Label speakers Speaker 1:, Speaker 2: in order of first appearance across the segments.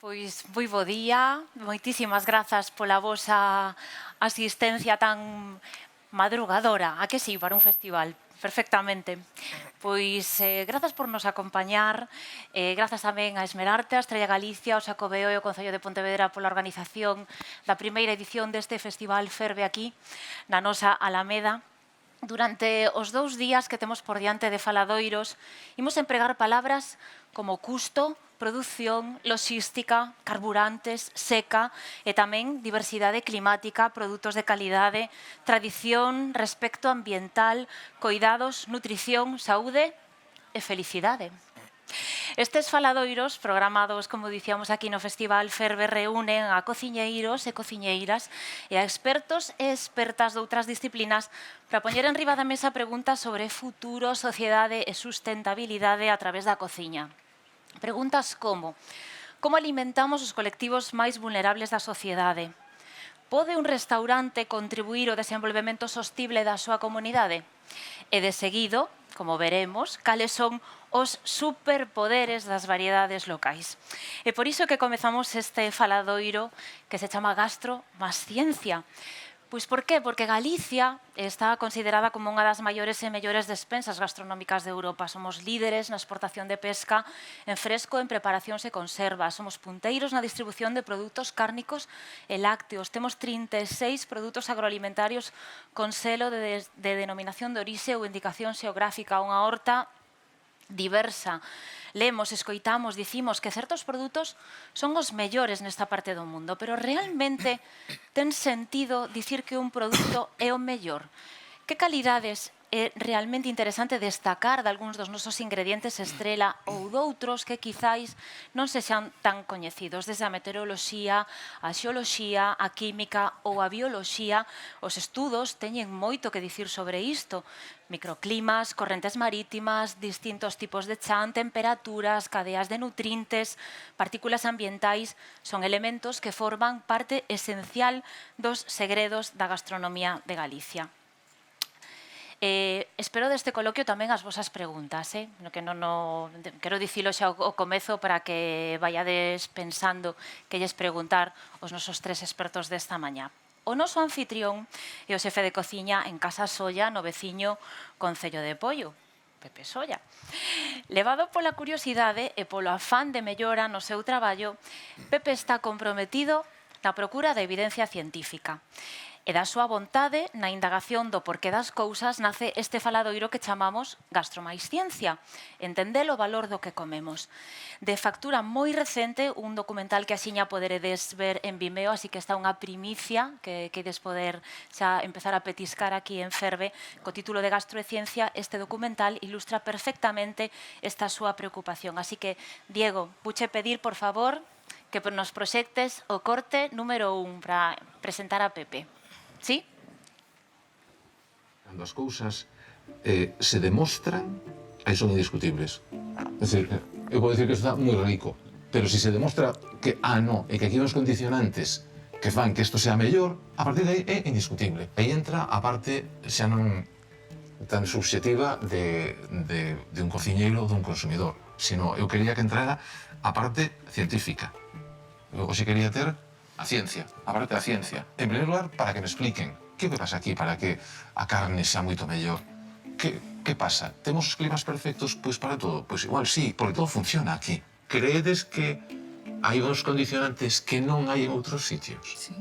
Speaker 1: Pois moi bo día, moitísimas grazas pola vosa asistencia tan madrugadora, a que sí, para un festival, perfectamente. Pois grazas por nos acompañar, grazas tamén a Esmerarte, a Estrella Galicia, o Xacobeo e o Concello de Pontevedra pola organización da primeira edición deste festival Ferve aquí, na nosa Alameda. Durante os 2 días que temos por diante de faladoiros, imos empregar palabras como custo, produción, logística, carburantes, seca e tamén diversidade climática, produtos de calidade, tradición, respecto ambiental, coidados, nutrición, saúde e felicidade. Estes faladoiros, programados, como dicíamos aquí no Festival Ferve, reúnen a cociñeiros e cociñeiras e a expertos e expertas doutras disciplinas para poñer en riba da mesa preguntas sobre futuro, sociedade e sustentabilidade a través da cociña. Preguntas como: como alimentamos os colectivos máis vulnerables da sociedade? Pode un restaurante contribuir ao desenvolvemento sostible da súa comunidade? E de seguido, como veremos, cales son os superpoderes das variedades locais. É por iso que comezamos este faladoiro que se chama Gastro más Ciencia. Pois por qué? Porque Galicia está considerada como unha das maiores e mellores despensas gastronómicas de Europa. Somos líderes na exportación de pesca en fresco, en preparacións e conservas. Somos punteiros na distribución de produtos cárnicos e lácteos. Temos 36 produtos agroalimentarios con selo de denominación de orixe ou indicación xeográfica. Unha horta diversa. Lemos, escoitamos, dicimos que certos produtos son os mellores nesta parte do mundo, pero realmente ten sentido dicir que un produto é o mellor? Que calidades é realmente interesante destacar de algúns dos nosos ingredientes estrela ou doutros que quizáis non sexan tan coñecidos? Desde a meteoroloxía, a xeoloxía, a química ou a bioloxía, os estudos teñen moito que dicir sobre isto. Microclimas, correntes marítimas, distintos tipos de chan, temperaturas, cadeas de nutrientes, partículas ambientais, son elementos que forman parte esencial dos segredos da gastronomía de Galicia. Espero deste coloquio tamén as vosas preguntas, que non quero dicilo xa ao comezo para que vaiades pensando que lles preguntar os nosos 3 expertos desta mañá. O noso anfitrión é o xefe de cociña en Casa Solla, no veciño Concello de Poio, Pepe Solla. Levado pola curiosidade e polo afán de mellora no seu traballo, Pepe está comprometido na procura de evidencia científica. E da súa vontade, na indagación do porqué das cousas, nace este faladoiro que chamamos Gastro máis Ciencia, entender o valor do que comemos. De factura moi recente, un documental que axiña poderedes ver en Vimeo, así que está unha primicia que quedes poder xa empezar a petiscar aquí en Ferve, co título de Gastro e Ciencia. Este documental ilustra perfectamente esta súa preocupación. Así que, Diego, vuche pedir, por favor, que nos proxectes o corte número 1 para presentar a Pepe. Sí?
Speaker 2: Cando as cousas se demostran, aí son indiscutibles. É dicir, eu podo dicir que isto está moi rico, pero se demostra que, non, e que aquí hai uns condicionantes que fan que isto sea mellor, a partir de aí é indiscutible. Aí entra a parte xa non tan subxetiva de un cociñeiro ou dun consumidor, sino eu quería que entrara a parte científica. Eu hoxe quería ter a ciencia, a parte da ciencia. En primeiro lugar, para que me expliquen que pasa aquí para que a carne xa moito mellor. Que pasa? Temos os climas perfectos pois para todo? Pois igual sí, porque todo funciona aquí. Creedes que hai uns condicionantes que non hai en outros sitios?
Speaker 3: Sí.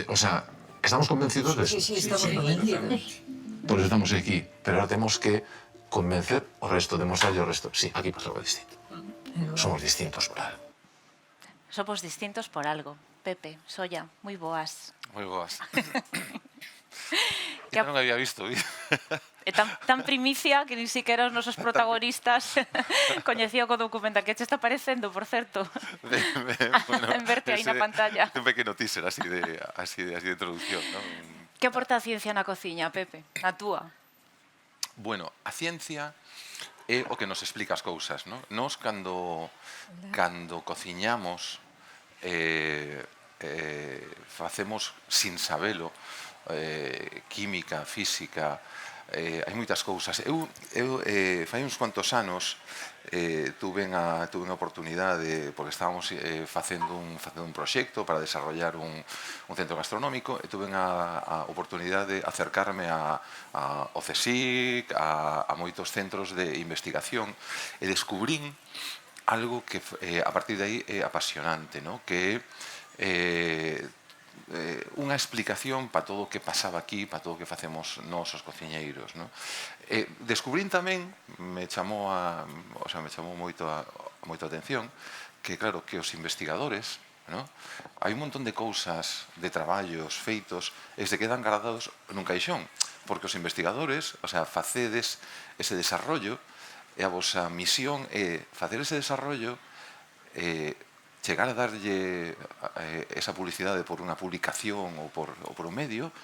Speaker 2: O sea, estamos convencidos de eso?
Speaker 3: Sí, estamos convencidos.
Speaker 2: Por eso estamos aquí, pero ahora temos que convencer o resto, demostrarlle o resto. Sí, aquí pasa algo distinto. Somos distintos por algo.
Speaker 1: Somos distintos por algo. Pepe, Solla, moi boas.
Speaker 4: Moi boas. Que non había visto.
Speaker 1: É tan primicia que ni siquiera os nosos protagonistas coñecían o documental. Que che está parecendo, por certo? En verte aí na pantalla.
Speaker 4: Un pequeno teaser así de introducción, non?
Speaker 1: Que aporta a ciencia na cociña, Pepe? Na túa?
Speaker 4: Bueno, a ciencia é o que nos explica as cousas, non? Nos, cando cociñamos, facemos sin sabelo, química, física, hai moitas cousas. Eu fai uns cuantos anos tuve a oportunidade, porque estábamos facendo un proxecto para desarrollar un centro gastronómico, e tuve a oportunidade de acercarme ao CSIC, a moitos centros de investigación, e descubrín algo que a partir de aí é apasionante, ¿no? Que é unha explicación para todo o que pasaba aquí, para todo o que facemos nós os cociñeiros, ¿no? Descubrín tamén, me chamou moito a atención, que claro, que os investigadores, ¿no? Hai un montón de cousas, de traballos feitos, e se quedan guardados nun caixón, porque os investigadores, o sea, facedes ese desarrollo, e a vosa misión é facer ese desarrollo, chegar a darlle esa publicidade por unha publicación ou por un medio,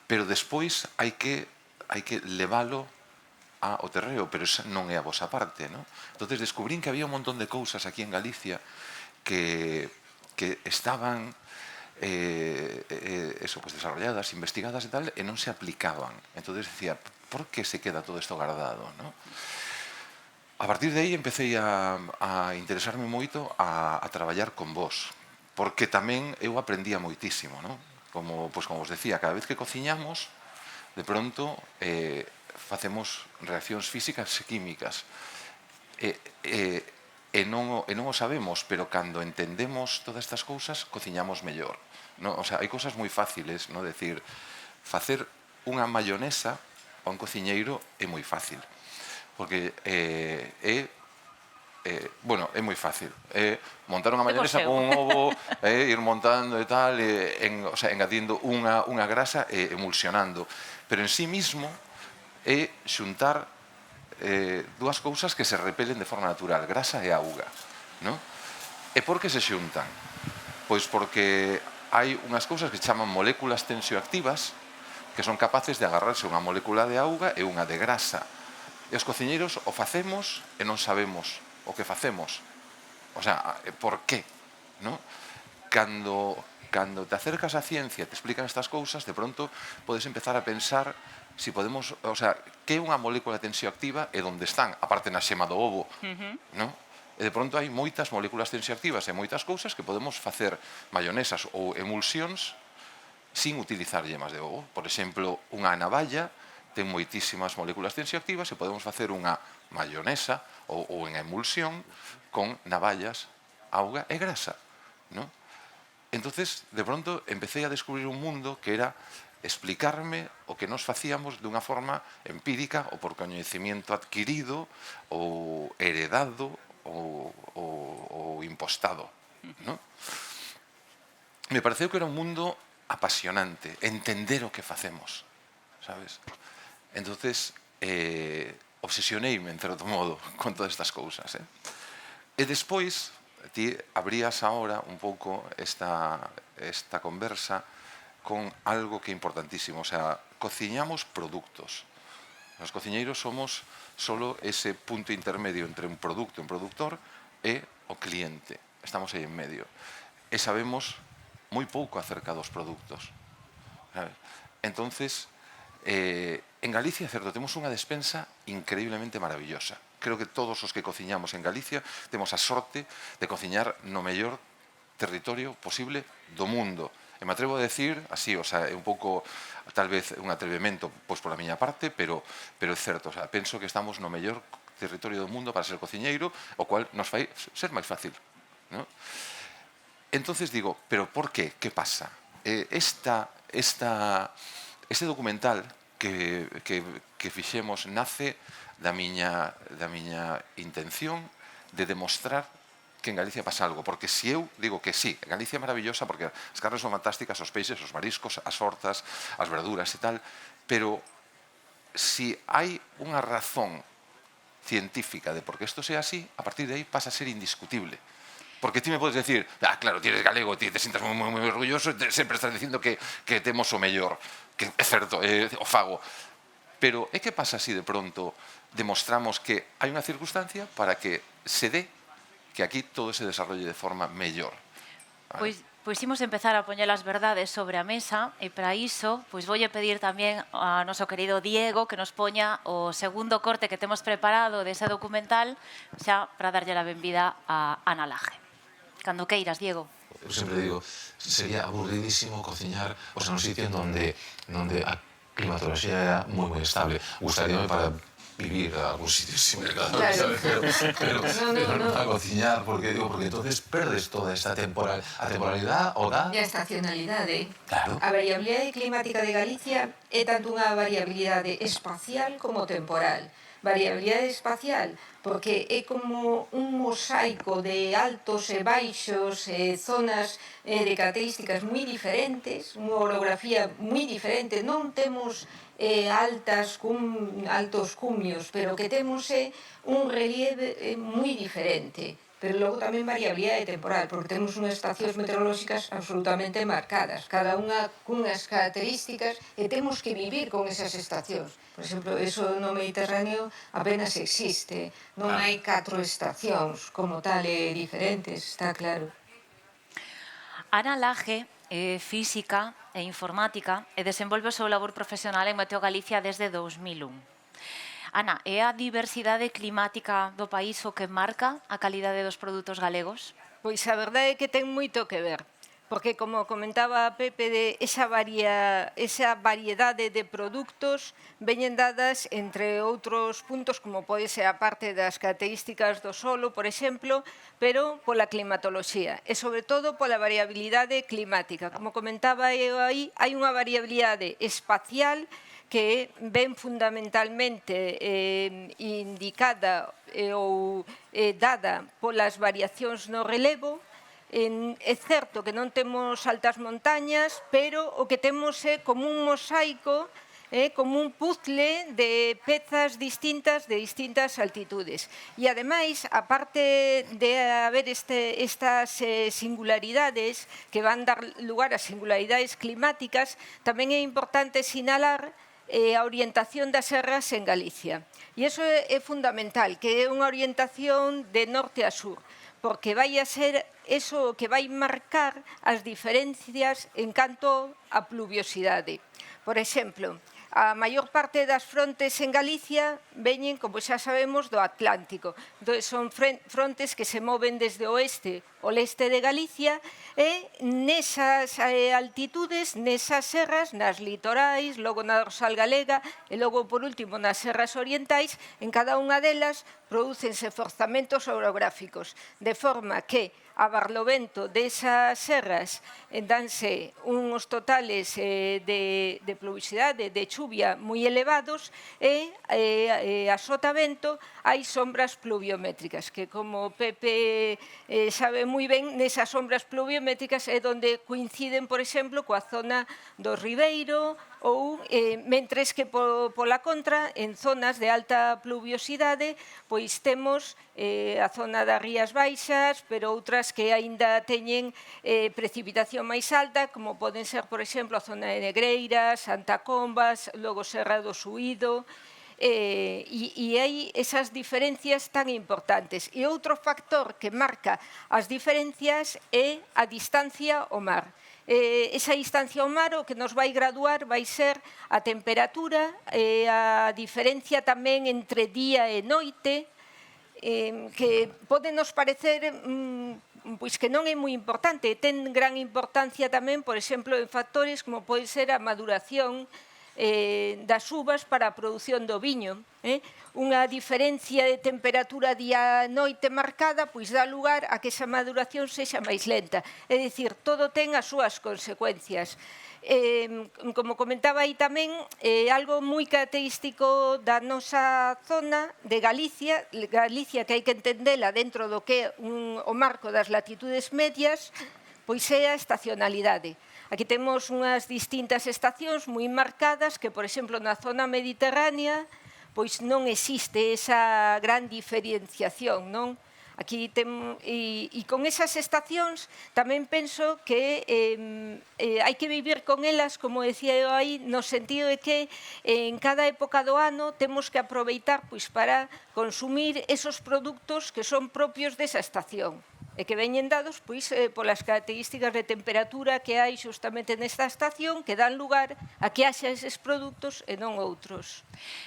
Speaker 4: pero despois hai que leválo ao terreo, pero esa non é a vosa parte, ¿no? Entonces descubrín que había un montón de cousas aquí en Galicia que estaban pues desarrolladas, investigadas e tal, e non se aplicaban. Entonces decía, por que se queda todo isto guardado, ¿no? A partir de aí empecé a interesarme moito a traballar con vos, porque tamén eu aprendía moitísimo, non? Como vos decía, cada vez que cociñamos, de pronto facemos reaccións físicas e químicas. E non o sabemos, pero cando entendemos todas estas cousas, cociñamos mellor. O sea, hai cousas moi fáciles, non? Decir, facer unha mayonesa a un cociñeiro é moi fácil. Porque é moi fácil. Montar unha mayonesa con un ovo, ir montando e tal, engadindo unha grasa e emulsionando. Pero en sí mismo é xuntar dúas cousas que se repelen de forma natural, grasa e auga. E por que se xuntan? Pois porque hai unhas cousas que chaman moléculas tensioactivas que son capaces de agarrarse unha molécula de auga e unha de grasa. E os cociñeiros o facemos e non sabemos o que facemos. O sea, por qué? Cando te acercas á ciencia e te explican estas cousas, de pronto podes empezar a pensar si podemos, o sea, que é unha molécula tensioactiva e onde están, aparte na xema do ovo, non? E de pronto hai moitas moléculas tensioactivas e moitas cousas que podemos facer mayonesas ou emulsións sin utilizar yemas de ovo. Por exemplo, unha navalla ten moitísimas moléculas tensioactivas e podemos facer unha mayonesa ou en emulsión con navallas, auga e grasa, ¿no? Entonces, de pronto, empecé a descubrir un mundo que era explicarme o que nos facíamos dunha forma empírica ou por coñecimiento adquirido ou heredado ou impostado, ¿no? Me pareceu que era un mundo apasionante, entender o que facemos, sabes? Entonces, obsesioneime, en certo modo, con todas estas cousas. E despois, ti abrías ahora un pouco esta conversa con algo que é importantísimo. O sea, cociñamos productos. Os cociñeiros somos solo ese punto intermedio entre un producto, un productor, e o cliente. Estamos aí en medio. E sabemos moi pouco acerca dos produtos. Entonces, en Galicia, certo, temos unha despensa increíblemente maravillosa. Creo que todos os que cociñamos en Galicia temos a sorte de cociñar no mellor territorio posible do mundo. E me atrevo a decir, así, o sea, é un pouco, tal vez, un atrevemento pois pola miña parte, pero é certo, o sea, penso que estamos no mellor territorio do mundo para ser cociñeiro, o cual nos fai ser máis fácil, ¿no? Entonces digo, pero por qué? Que pasa? Este documental que fixemos nace da miña intención de demostrar que en Galicia pasa algo, porque se eu digo que sí, Galicia é maravillosa porque as carnes son fantásticas, os peixes, os mariscos, as hortas, as verduras e tal, pero si hai unha razón científica de por que isto sea así, a partir de aí pasa a ser indiscutible. Porque ti me podes decir, claro, ti eres galego, ti te sientas moi orgulloso, sempre estás dicindo que temos o mellor, que é certo, o fago. Pero é que pasa si de pronto demostramos que hai unha circunstancia para que se dé que aquí todo se desarrolle de forma mellor.
Speaker 1: pois imos empezar a poñer as verdades sobre a mesa e para iso pois voulle pedir tamén a noso querido Diego que nos poña o segundo corte que temos preparado dese documental xa para darlle a benvida a Ana Laje. Cando queiras, Diego.
Speaker 2: Eu sempre digo, sería aburridísimo cociñar en un sitio en donde a climatología era moi estable. Gustaríame para vivir a algún sitio similar,
Speaker 3: Claro.
Speaker 2: ¿sabes? Pero
Speaker 3: No.
Speaker 2: non para cociñar, porque entonces perdes toda esta temporalidade o da...
Speaker 3: E a estacionalidade.
Speaker 2: Claro.
Speaker 3: A variabilidade climática de Galicia é tanto unha variabilidade espacial como temporal. Variabilidade espacial porque é como un mosaico de altos e baixos, zonas de características moi diferentes, unha orografía moi diferente. Non temos altos cumios, pero que temos é un relieve moi diferente. Pero logo tamén variabilidade temporal, porque temos unhas estacións meteorolóxicas absolutamente marcadas, cada unha cunhas características, e temos que vivir con esas estacións. Por exemplo, eso no Mediterráneo apenas existe, non hai 4 estacións como tal diferentes, está claro.
Speaker 1: Ana Laje é física e informática e desenvolve o seu labor profesional en Meteo Galicia desde 2001. Ana, é a diversidade climática do país o que marca a calidade dos produtos galegos?
Speaker 5: Pois a verdade é que ten moito que ver, porque como comentaba Pepe, esa variedade de produtos veñen dadas entre outros puntos, como pode ser a parte das características do solo, por exemplo, pero pola climatoloxía e sobre todo pola variabilidade climática. Como comentaba eu aí, hai unha variabilidade espacial que ven fundamentalmente indicada ou dada polas variacións no relevo. É certo que non temos altas montañas, pero o que temos é como un mosaico, como un puzzle de pezas distintas de distintas altitudes. E, ademais, aparte de haber estas singularidades que van dar lugar a singularidades climáticas, tamén é importante sinalar a orientación das serras en Galicia. E iso é fundamental, que é unha orientación de norte a sur, porque vai a ser eso que vai marcar as diferencias en canto a pluviosidade. Por exemplo, a maior parte das frontes en Galicia veñen, como xa sabemos, do Atlántico. Entón, son frontes que se moven desde o oeste ao leste de Galicia e nesas altitudes, nesas serras, nas litorais, logo na dorsal galega e logo, por último, nas serras orientais, en cada unha delas prodúcense forzamentos orográficos, de forma que a barlovento desas serras danse uns totales de pluviosidade, de chuvia moi elevados e a sotavento hai sombras pluviométricas, que como Pepe sabe moi ben, nesas sombras pluviométricas é onde coinciden, por exemplo, coa zona do Ribeiro ou, mentres que pola contra, en zonas de alta pluviosidade, pois temos a zona das Rías Baixas, pero outras que aínda teñen precipitación máis alta, como poden ser, por exemplo, a zona de Negreiras, Santa Combas, logo Serra do Suído, e hai esas diferencias tan importantes. E outro factor que marca as diferencias é a distancia ao mar. Esa distancia ao mar o que nos vai graduar vai ser a temperatura, a diferencia tamén entre día e noite, que pode nos parecer pois que non é moi importante, ten gran importancia tamén, por exemplo, en factores como pode ser a maduración das uvas para a produción do viño. Unha diferencia de temperatura día-noite marcada pois dá lugar a que esa maduración sexa máis lenta. É dicir, todo ten as súas consecuencias. Como comentaba aí tamén, algo moi característico da nosa zona de Galicia que hai que entendela dentro do que é o marco das latitudes medias, pois é a estacionalidade. Aquí temos unhas distintas estacións moi marcadas que, por exemplo, na zona mediterránea, pois non existe esa gran diferenciación, non? Aquí e con esas estacións tamén penso que hai que vivir con elas, como decía eu aí, no sentido de que en cada época do ano temos que aproveitar pois para consumir esos produtos que son propios desa estación. e que veñen dados pois, polas características de temperatura que hai xustamente nesta estación que dan lugar a que haxa eses produtos e non outros.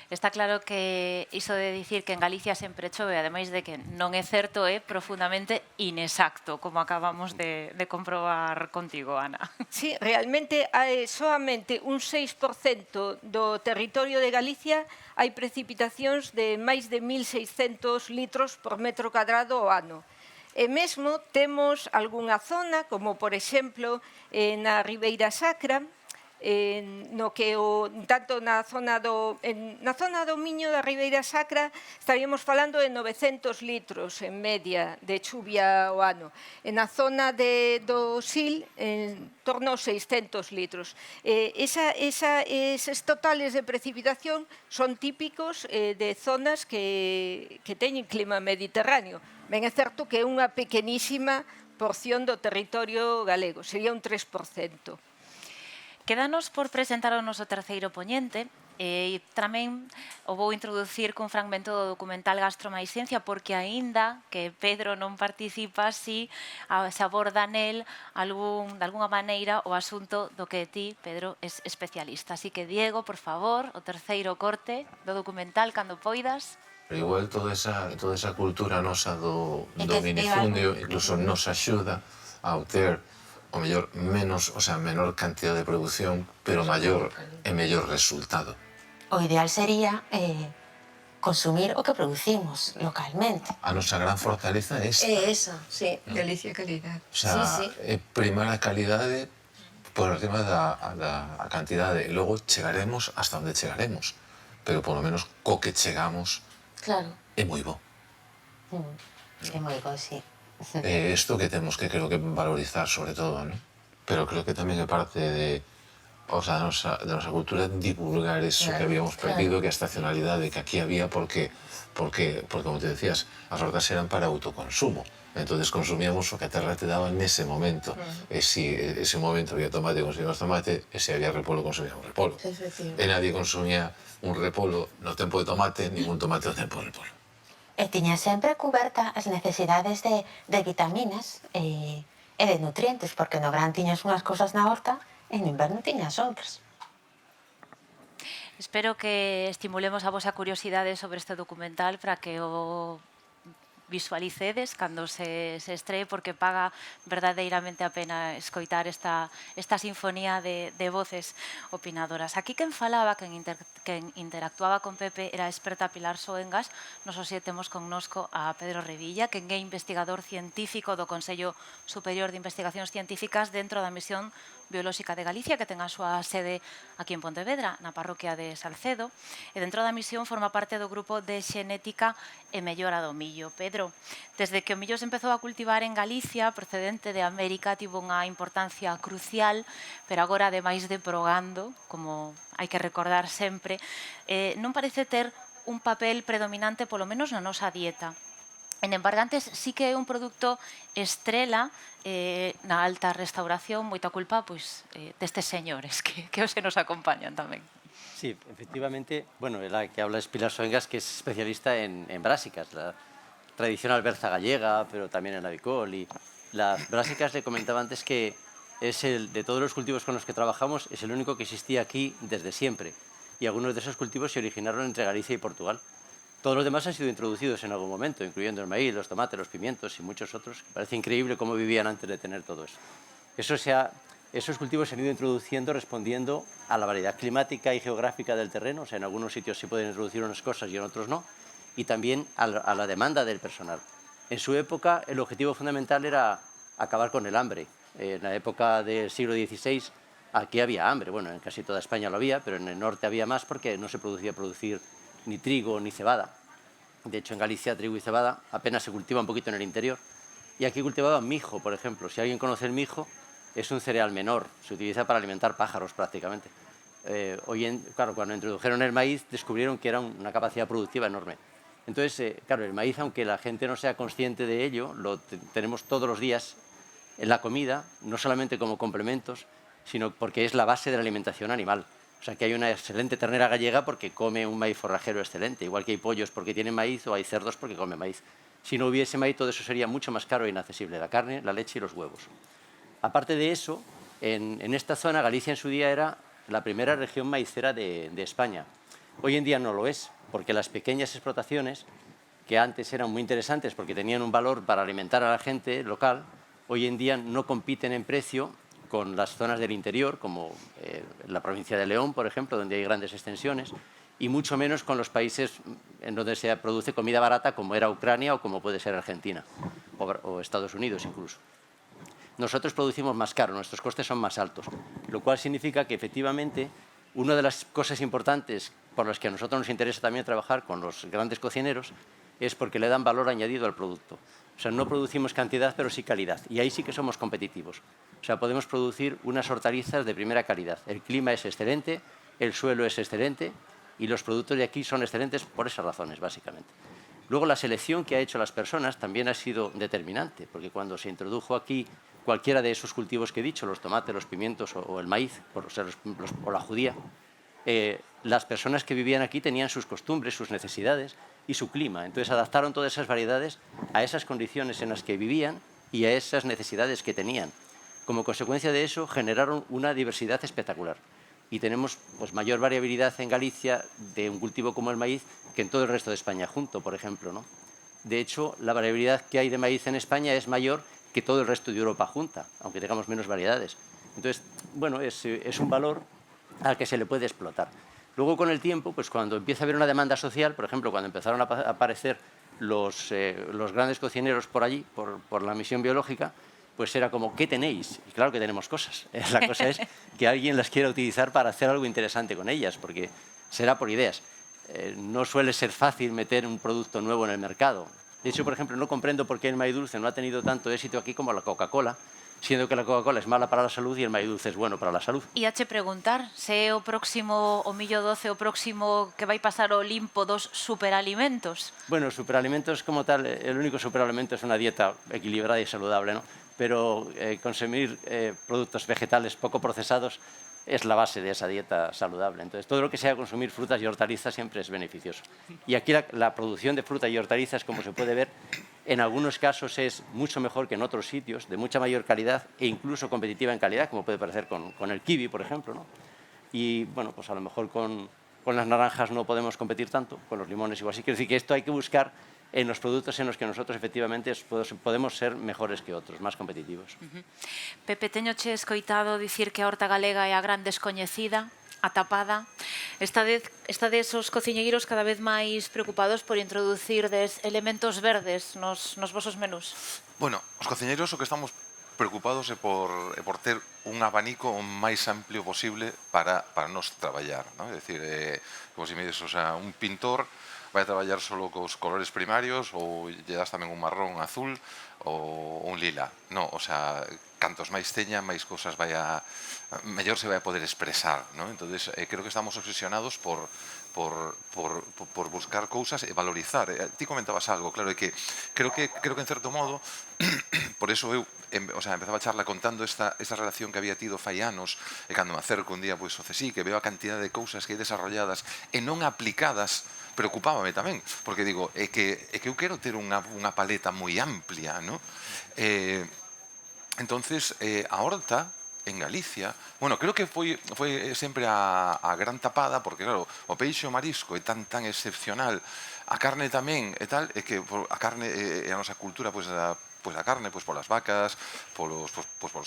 Speaker 1: Está claro que iso de dicir que en Galicia sempre chove, ademais de que non é certo, é profundamente inexacto, como acabamos de comprobar contigo, Ana.
Speaker 5: Sí, realmente hai soamente un 6% do territorio de Galicia hai precipitacións de máis de 1.600 litros por metro cadrado ao ano. E mesmo temos algunha zona, como por exemplo na Ribeira Sacra, no que tanto na zona do Miño da Ribeira Sacra estaríamos falando de 900 litros en media de chuvia ao ano. E na zona do Sil, en torno aos 600 litros. Eses totales de precipitación son típicos de zonas que teñen clima mediterráneo. Ben é certo que é unha pequenísima porción do territorio galego, sería un 3%.
Speaker 1: Quédanos por presentar o noso terceiro poñente, e tamén o vou introducir cun fragmento do documental Gastro máis Ciencia, porque aínda que Pedro non participa, si se aborda nel de algunha maneira o asunto do que ti, Pedro, es especialista. Así que, Diego, por favor, o terceiro corte do documental, cando poidas.
Speaker 2: Pero igual toda esa cultura nosa do minifundio incluso nos axuda a obter o mellor menos, o sea, menor cantidad de producción, pero maior e mellor resultado.
Speaker 6: O ideal sería consumir o que producimos localmente.
Speaker 2: A nosa gran fortaleza é esta.
Speaker 6: É eso, sí.
Speaker 3: Galicia calidad.
Speaker 2: O sea,
Speaker 6: Sí, sí.
Speaker 2: primar a calidade por encima da cantidade e logo chegaremos hasta onde chegaremos, pero por lo menos co que chegamos
Speaker 6: Claro.
Speaker 2: é moi bo.
Speaker 6: É moi bo, sí.
Speaker 2: É isto que temos que creo que valorizar sobre todo, ¿no? Pero creo que tamén é parte de da nosa cultura divulgar eso que habíamos perdido, que a estacionalidade que aquí había porque como te decías, as hortas eran para autoconsumo. Entonces consumíamos o que a terra te daba nese momento. E si ese momento había tomate, consumíamos tomate, e se había repolo, consumíamos repolo. E nadie consumía un repolo no tempo de tomate, ningún tomate no tempo de repolo.
Speaker 6: E tiña sempre cuberta as necesidades de vitaminas e de nutrientes, porque no verán tiñas unhas cousas na horta e no inverno tiñas outras.
Speaker 1: Espero que estimulemos a vosa curiosidade sobre este documental para que o visualicedes cando se estree, porque paga verdadeiramente a pena escoitar esta sinfonía de voces opinadoras. Aquí quen falaba, quen interactuaba con Pepe era a experta Pilar Soengas. Nos hoxe temos connosco a Pedro Revilla, quen é investigador científico do Consello Superior de Investigacións Científicas dentro da Misión Biolóxica de Galicia, que ten a súa sede aquí en Pontevedra, na parroquia de Salcedo, e dentro da misión forma parte do grupo de xenética e mellora do millo. Pedro, desde que o millo se empezou a cultivar en Galicia, procedente de América, tivo unha importancia crucial, pero agora, ademais de progrando, como hai que recordar sempre, non parece ter un papel predominante, polo menos na nosa dieta. En embargantes sí que é un produto estrela na alta restauración, moita culpa destes señores que hoxe nos acompañan tamén.
Speaker 7: Sí, efectivamente, bueno, la que habla es Pilar Soengas, que es especialista en brásicas, la tradicional berza gallega, pero también en avicol. Y las brásicas, le comentaba antes que es de todos los cultivos con los que trabajamos, es el único que existía aquí desde siempre. Y algunos de esos cultivos se originaron entre Galicia y Portugal. Todos los demás han sido introducidos en algún momento, incluyendo el maíz, los tomates, los pimientos y muchos otros. Parece increíble cómo vivían antes de tener todo eso. Esos cultivos se han ido introduciendo respondiendo a la variedad climática y geográfica del terreno. O sea, en algunos sitios se pueden introducir unas cosas y en otros no. Y también a la demanda del personal. En su época, el objetivo fundamental era acabar con el hambre. En la época del siglo XVI, aquí había hambre. Bueno, en casi toda España lo había, pero en el norte había más porque no se producía producir ni trigo ni cebada. De hecho, en Galicia, trigo y cebada apenas se cultiva un poquito en el interior. Y aquí cultivaban mijo, por ejemplo. Si alguien conoce el mijo, es un cereal menor. Se utiliza para alimentar pájaros prácticamente. Claro, cuando introdujeron el maíz, descubrieron que era una capacidad productiva enorme. Entonces, claro, el maíz, aunque la gente no sea consciente de ello, lo tenemos todos los días en la comida, no solamente como complementos, sino porque es la base de la alimentación animal. O sea, que hay una excelente ternera gallega porque come un maíz forrajero excelente, igual que hay pollos porque tienen maíz o hay cerdos porque comen maíz. Si no hubiese maíz, todo eso sería mucho más caro e inaccesible, la carne, la leche y los huevos. Aparte de eso, en esta zona, Galicia en su día era la primera región maicera de España. Hoy en día no lo es, porque las pequeñas explotaciones, que antes eran muy interesantes porque tenían un valor para alimentar a la gente local, hoy en día no compiten en precio con las zonas del interior, como la provincia de León, por ejemplo, donde hay grandes extensiones, y mucho menos con los países en donde se produce comida barata, como era Ucrania o como puede ser Argentina, o Estados Unidos incluso. Nosotros producimos más caro, nuestros costes son más altos, lo cual significa que efectivamente una de las cosas importantes por las que a nosotros nos interesa también trabajar con los grandes cocineros es porque le dan valor añadido al producto. O sea, no producimos cantidad, pero sí calidad. Y ahí sí que somos competitivos. O sea, podemos producir unas hortalizas de primera calidad. El clima es excelente, el suelo es excelente y los productos de aquí son excelentes por esas razones, básicamente. Luego, la selección que ha hecho las personas también ha sido determinante, porque cuando se introdujo aquí cualquiera de esos cultivos que he dicho, los tomates, los pimientos o el maíz, o la judía, las personas que vivían aquí tenían sus costumbres, sus necesidades y su clima. Entonces adaptaron todas esas variedades a esas condiciones en las que vivían y a esas necesidades que tenían. Como consecuencia de eso, generaron una diversidad espectacular. Y tenemos pues, mayor variabilidad en Galicia de un cultivo como el maíz que en todo el resto de España junto, por ejemplo, ¿no? De hecho, la variabilidad que hay de maíz en España es mayor que todo el resto de Europa junta, aunque tengamos menos variedades. Entonces, bueno, es un valor al que se le puede explotar. Luego, con el tiempo, pues cuando empieza a haber una demanda social, por ejemplo, cuando empezaron a aparecer los grandes cocineros por allí, por la misión biológica, pues era como, ¿qué tenéis? Y claro que tenemos cosas. La cosa es que alguien las quiera utilizar para hacer algo interesante con ellas, porque será por ideas. No suele ser fácil meter un producto nuevo en el mercado. De hecho, por ejemplo, no comprendo por qué el maíz dulce no ha tenido tanto éxito aquí como la Coca-Cola, siendo que la Coca-Cola es mala para la salud y el maíz dulce es bueno para la salud.
Speaker 1: E ache preguntar se é o próximo, o millo doce, o próximo que vai pasar o limpo dos superalimentos.
Speaker 7: Bueno, superalimentos como tal, el único superalimento es una dieta equilibrada y saludable, ¿no? Pero consumir productos vegetales poco procesados es la base de esa dieta saludable. Entonces, todo lo que sea consumir frutas y hortalizas siempre es beneficioso. Y aquí la producción de fruta y hortalizas, como se puede ver, en algunos casos es mucho mejor que en otros sitios, de mucha mayor calidad e incluso competitiva en calidad, como puede parecer con el kiwi, por ejemplo, ¿no? Y, bueno, pues a lo mejor con las naranjas no podemos competir tanto, con los limones igual. Así que decir que esto hay que buscar en los productos en los que nosotros efectivamente podemos ser mejores que otros, más competitivos.
Speaker 1: Pepe, teñoche escoitado dicir que a horta galega é a gran descoñecida, a tapada. Estades os cociñeiros cada vez máis preocupados por introducir elementos verdes nos vosos menús?
Speaker 4: Bueno, os cociñeiros o que estamos preocupados é por ter un abanico o máis amplio posible para nos traballar, ¿no? É dicir, como se me dices, o sea, un pintor vai a traballar solo cos colores primarios ou lle das tamén un marrón, un azul ou un lila. No, o sea, cantos máis teña, máis cousas mellor se vai a poder expresar, ¿no? Entonces, creo que estamos obsesionados por buscar cousas e valorizar. Ti comentabas algo, claro, que creo que en certo modo por eso eu empezaba a charla contando esta relación que había tido fai anos e cando me acerco un día pois ao CSIC que veo a cantidad de cousas que hai desarrolladas e non aplicadas preocupábame tamén, porque digo, é que eu quero ter unha paleta moi amplia, ¿no? Entonces, a horta en Galicia, bueno, creo que foi sempre a gran tapada, porque claro, o peixe e o marisco é tan excepcional, a carne tamén e tal, é que a carne e a nosa cultura, pois a carne, pois polas vacas, polos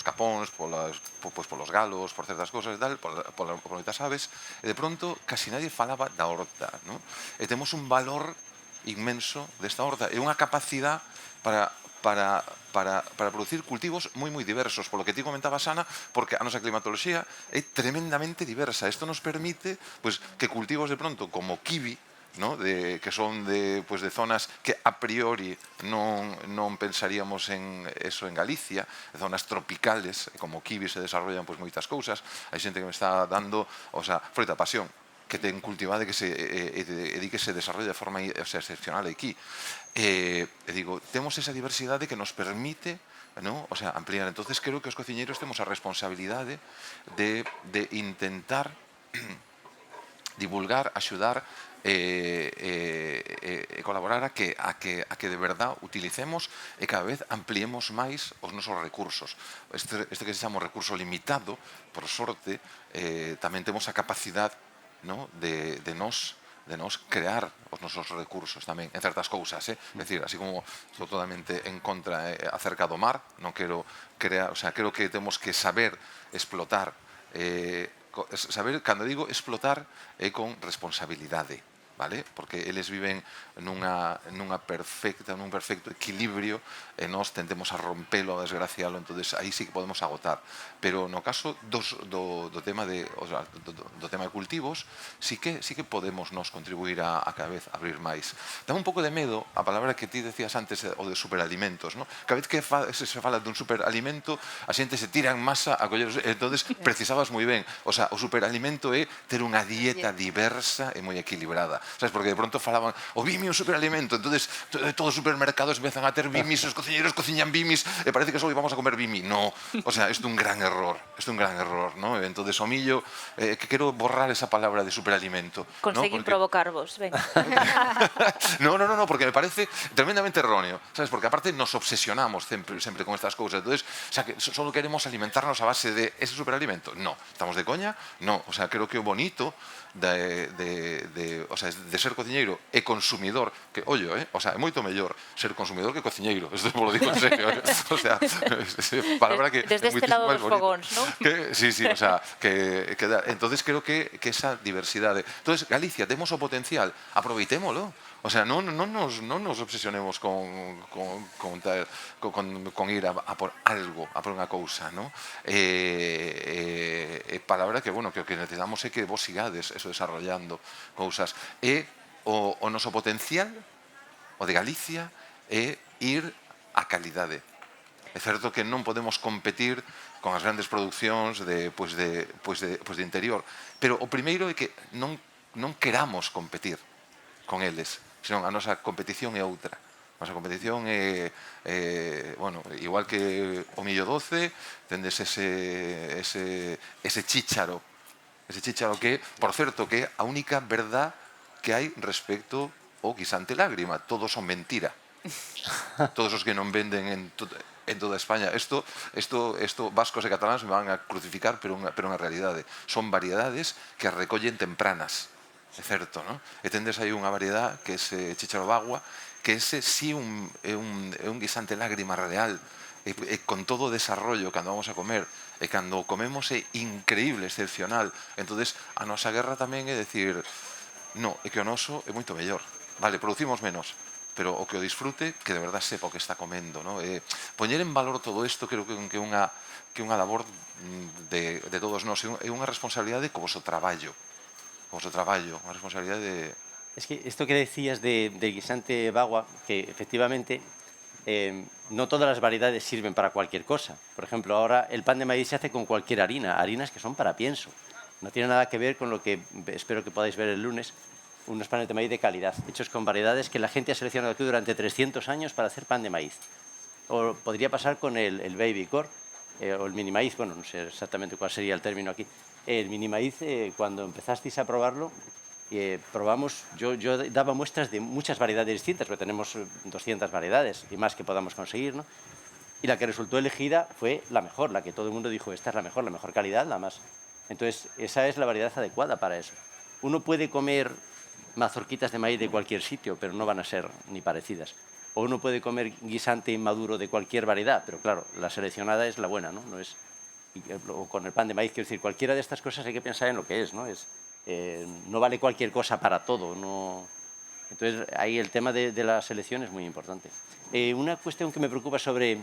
Speaker 4: capóns, polos galos, por certas cosas e tal, por moitas aves, e de pronto casi nadie falaba da horta, ¿no? E temos un valor inmenso desta horta e unha capacidade para producir cultivos moi diversos, polo que ti comentabas, Ana, porque a nosa climatoloxía é tremendamente diversa. Isto nos permite que cultivos de pronto como kiwi, ¿no? Que son de zonas que a priori non pensaríamos en eso en Galicia, zonas tropicales, como kiwi se desarrollan moitas cousas. Hai xente que me está dando, froita pasión, que ten cultivada e que se desarrolla de forma excepcional aquí. Digo, temos esa diversidade que nos permite, ¿no? Ampliar. Entonces creo que os cociñeiros temos a responsabilidade de intentar divulgar, axudar colaborar a que de verdad utilicemos e cada vez ampliemos máis os nosos recursos. Este que se chama recurso limitado, por sorte, tamén temos a capacidade, no, de nos crear os nosos recursos tamén en certas cousas, é dicir, así como estou totalmente en contra acerca do mar, non quero crear, o sea, creo que temos que saber explotar, saber, cando digo explotar, é con responsabilidade, vale? Porque eles viven nun perfecto equilibrio e nós tentemos a rompelo, a desgracialo, entonces aí sí que podemos agotar. Pero no caso do tema de cultivos, sí que podemos nos contribuir a cada vez abrir máis. Dá un pouco de medo a palabra que ti decías antes, o de superalimentos, ¿no? Cada vez que se fala dun superalimento, a xente se tira en masa a coller, entonces precisabas moi ben. O sea, o superalimento é ter unha dieta diversa e moi equilibrada. Sabes, porque de pronto falaban o bimi é un superalimento, entonces todos os supermercados empezan a ter bimis, os cociñeiros cociñan bimis e parece que só íbamos a comer bimi. No, o sea, isto é un gran error, ¿no? Entonces o millo, que quero borrar esa palabra de superalimento.
Speaker 1: Conseguí provocarvos, venga.
Speaker 4: No, porque me parece tremendamente erróneo, sabes, porque aparte nos obsesionamos sempre con estas cousas, entonces, o sea, que solo queremos alimentarnos a base de ese superalimento. No, estamos de coña, no, o sea, creo que o bonito o sea, de ser cociñeiro e consumidor, que, ollo, o sea, é moito mellor ser consumidor que cociñeiro, isto lo digo en serio, o sea, palabra que
Speaker 1: desde este lado dos fogóns, ¿no?
Speaker 4: Sí, o sea, entonces creo que esa diversidade, entonces Galicia, temos o potencial, aproveitémolo. O sea, non nos obsesionemos con ir a por algo, a por unha cousa, ¿no? Palabra que, bueno, que o que necesitamos é que vos sigades eso desarrollando cousas. E o noso potencial, o de Galicia, é ir a calidade. É certo que non podemos competir con as grandes produccións de interior, pero o primeiro é que non queramos competir con eles, senón a nosa competición é outra. A nosa competición é, bueno, igual que o millo doce, tendes ese chícharo que, por certo, que é a única verdad que hai respecto ao guisante lágrima. Todos son mentira. Todos os que non venden en toda España. Isto vascos e cataláns me van a crucificar, pero unha realidade. Son variedades que as recollen tempranas. É certo, non? E tendes aí unha variedade que é ese chícharo bagua, que ese sí é un guisante lágrima real, e con todo o desarrollo cando vamos a comer, e cando comemos é increíble, excepcional. Entonces a nosa guerra tamén é decir, no, é que o noso é moito mellor. Vale, producimos menos, pero o que o disfrute, que de verdad sepa o que está comendo, non? Poñer en valor todo isto creo que é unha labor de todos nós, é unha responsabilidade co vosso traballo. Unha responsabilidade de...
Speaker 7: Es que esto que decías del guisante bagua, que efectivamente no todas las variedades sirven para cualquier cosa. Por ejemplo, ahora el pan de maíz se hace con cualquier harina, harinas que son para pienso. No tiene nada que ver con lo que espero que podáis ver el lunes, unos panes de maíz de calidad, hechos con variedades que la gente ha seleccionado aquí durante 300 años para hacer pan de maíz. O podría pasar con el baby corn, o el mini maíz, bueno, no sé exactamente cuál sería el término aquí. El mini maíz, cuando empezasteis a probarlo, probamos, yo daba muestras de muchas variedades distintas, porque tenemos 200 variedades y más que podamos conseguir, ¿no? Y la que resultó elegida fue la mejor, la que todo el mundo dijo, esta es la mejor calidad, la más. Entonces, esa es la variedad adecuada para eso. Uno puede comer mazorquitas de maíz de cualquier sitio, pero no van a ser ni parecidas. O uno puede comer guisante inmaduro de cualquier variedad, pero claro, la seleccionada es la buena, ¿no? No es, o con el pan de maíz, quiero decir, cualquiera de estas cosas hay que pensar en lo que es, ¿no? No vale cualquier cosa para todo, no. Entonces, ahí el tema de la selección es muy importante. Una cuestión que me preocupa sobre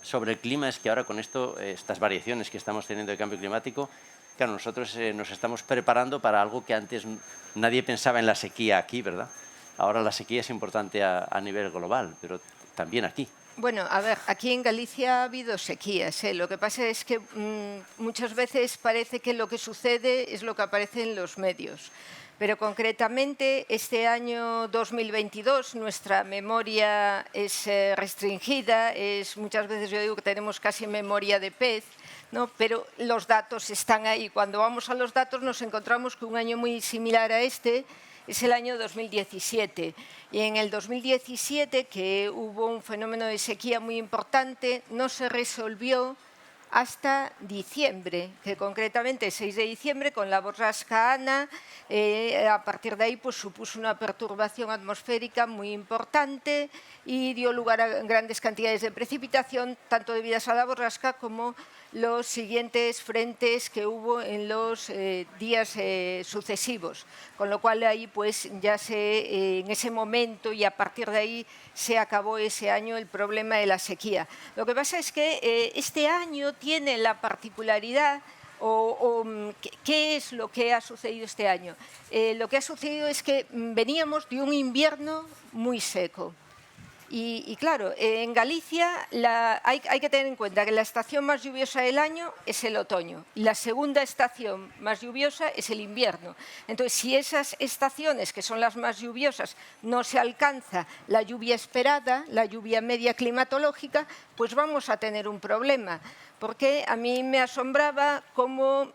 Speaker 7: el clima es que ahora con estas variaciones que estamos teniendo de cambio climático, claro, nosotros nos estamos preparando para algo que antes nadie pensaba en la sequía aquí, ¿verdad? Ahora la sequía es importante a nivel global, pero también aquí.
Speaker 5: Bueno, a ver, aquí en Galicia ha habido sequías. Lo que pasa es que muchas veces parece que lo que sucede es lo que aparece en los medios. Pero concretamente este año 2022 nuestra memoria es restringida, muchas veces yo digo que tenemos casi memoria de pez, ¿no? Pero los datos están ahí. Cuando vamos a los datos nos encontramos con un año muy similar a este es el año 2017. Y en el 2017, que hubo un fenómeno de sequía muy importante, no se resolvió hasta diciembre, que concretamente el 6 de diciembre, con la borrasca Ana, a partir de ahí pues, supuso una perturbación atmosférica muy importante y dio lugar a grandes cantidades de precipitación, tanto debidas a la borrasca como los siguientes frentes que hubo en los días sucesivos. Con lo cual ahí pues ya en ese momento y a partir de ahí se acabó ese año el problema de la sequía. Lo que pasa es que este año tiene la particularidad ¿qué es lo que ha sucedido este año? Lo que ha sucedido es que veníamos de un invierno muy seco. Y claro, en Galicia hay que tener en cuenta que la estación más lluviosa del año es el otoño y la segunda estación más lluviosa es el invierno. Entonces, si esas estaciones, que son las más lluviosas, no se alcanza la lluvia esperada, la lluvia media climatológica, pues vamos a tener un problema. Porque a mí me asombraba cómo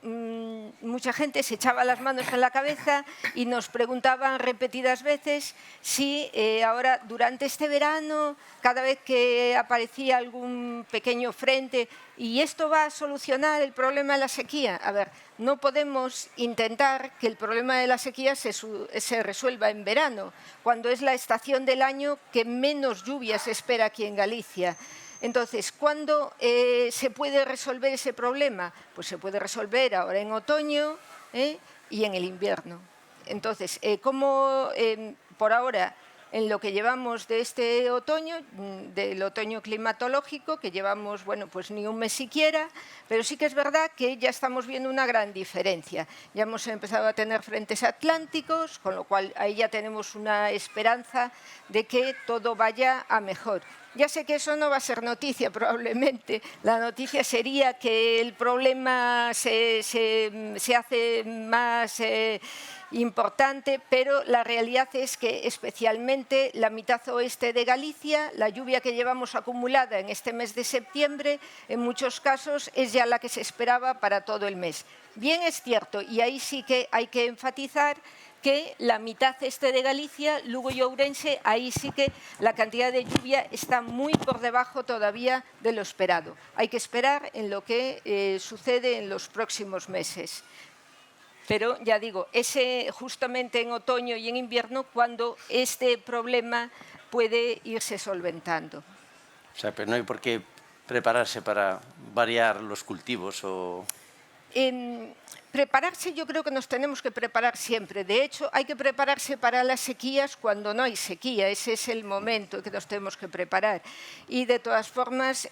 Speaker 5: mucha gente se echaba las manos en la cabeza y nos preguntaban repetidas veces si ahora, durante este verano, cada vez que aparecía algún pequeño frente, ¿y esto va a solucionar el problema de la sequía? A ver, no podemos intentar que el problema de la sequía se resuelva en verano, cuando es la estación del año que menos lluvia se espera aquí en Galicia. Entonces, ¿cuándo se puede resolver ese problema? Pues se puede resolver ahora en otoño y en el invierno. Entonces, ¿cómo por ahora, en lo que llevamos de este otoño, del otoño climatológico, que llevamos, bueno, pues ni un mes siquiera, pero sí que es verdad que ya estamos viendo una gran diferencia. Ya hemos empezado a tener frentes atlánticos, con lo cual ahí ya tenemos una esperanza de que todo vaya a mejor. Ya sé que eso no va a ser noticia, probablemente. La noticia sería que el problema se hace más importante, pero la realidad es que especialmente la mitad oeste de Galicia, la lluvia que llevamos acumulada en este mes de septiembre, en muchos casos es ya la que se esperaba para todo el mes. Bien es cierto, y ahí sí que hay que enfatizar que la mitad este de Galicia, Lugo y Ourense, ahí sí que la cantidad de lluvia está muy por debajo todavía de lo esperado. Hay que esperar en lo que sucede en los próximos meses. Pero, ya digo, es justamente en otoño y en invierno cuando este problema puede irse solventando.
Speaker 7: O sea, pero no hay por qué prepararse para variar los cultivos o...
Speaker 5: Prepararse, yo creo que nos tenemos que preparar siempre. De hecho, hay que prepararse para las sequías cuando no hay sequía. Ese es el momento en que nos tenemos que preparar. Y de todas formas,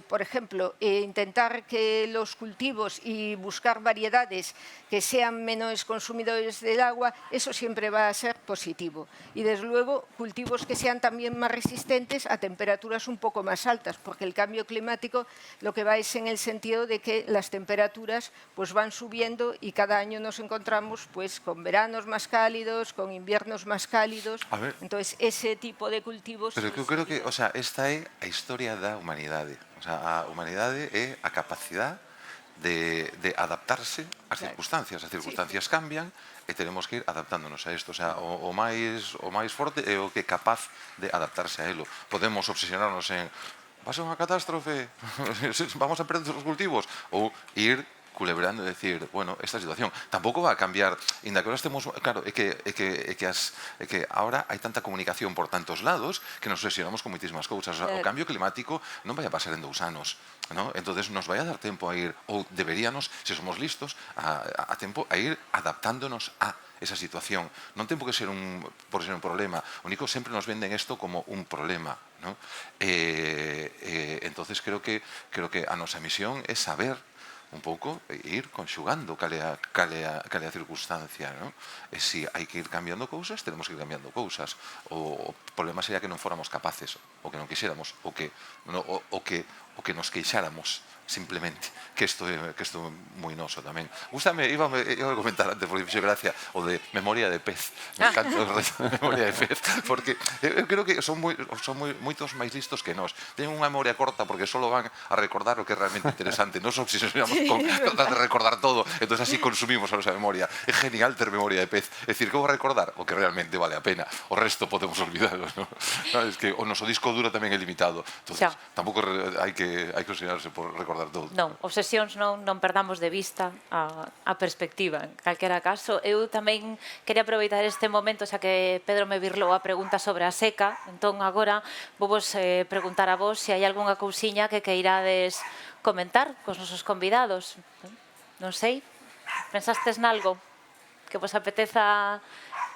Speaker 5: por ejemplo, intentar que los cultivos y buscar variedades que sean menos consumidores del agua, eso siempre va a ser positivo. Y desde luego, cultivos que sean también más resistentes a temperaturas un poco más altas, porque el cambio climático lo que va es en el sentido de que las temperaturas pues van subiendo y cada año nos encontramos pues con veranos más cálidos, con inviernos más cálidos. Entonces, ese tipo de cultivos...
Speaker 4: Pero que eu creo que, o sea, esta é a historia da humanidade. O sea, a humanidade é a capacidade de adaptarse ás circunstancias. As circunstancias cambian e tenemos que ir adaptándonos a isto. O sea, o máis forte é o que é capaz de adaptarse a elo. Podemos obsesionarnos en va a ser unha catástrofe, vamos a perder os cultivos, ou ir culebrando e decir, bueno, esta situación tampouco va a cambiar, inda que ahora estemos, claro, é que ahora hai tanta comunicación por tantos lados que nos obsesionamos con moitísimas cousas. O cambio climático non vai a pasar en 2 anos, ¿no? Entonces nos vai a dar tempo a ir, ou deberíanos, se somos listos, a tempo a ir adaptándonos a esa situación. Non ten por que ser por ser un problema. O único, sempre nos venden isto como un problema, ¿no? Entonces creo que a nosa misión é saber un pouco ir conxugando cale a circunstancia, ¿no? E se hai que ir cambiando cousas, tenemos que ir cambiando cousas. O problema sería que non fóramos capaces, ou que non quixéramos, ou que o que nos queixáramos simplemente, que isto é moi noso tamén. Gústame, iba a comentar antes, porque fixo gracia o de memoria de pez. Me encanta o resto de memoria de pez, porque eu creo que son moitos máis listos que nós. Teñen unha memoria corta porque só van a recordar o que é realmente interesante. Nos obsesionamos con tratar de recordar todo, entón así consumimos a nosa memoria. É genial ter memoria de pez. É dicir, que vou recordar o que realmente vale a pena. O resto podemos olvidarlo, ¿no? Es que o noso disco duro tamén é limitado. Entonces, tampouco hai que obsesionarse por recordar todo.
Speaker 1: Non, obsesións non perdamos de vista a perspectiva. En calquera caso, eu tamén quería aproveitar este momento, xa que Pedro me virlou a pregunta sobre a seca, entón agora vou vos preguntar a vos se hai algunha cousiña que queirades comentar cos nosos convidados. Non sei, pensastes nalgo que vos apeteza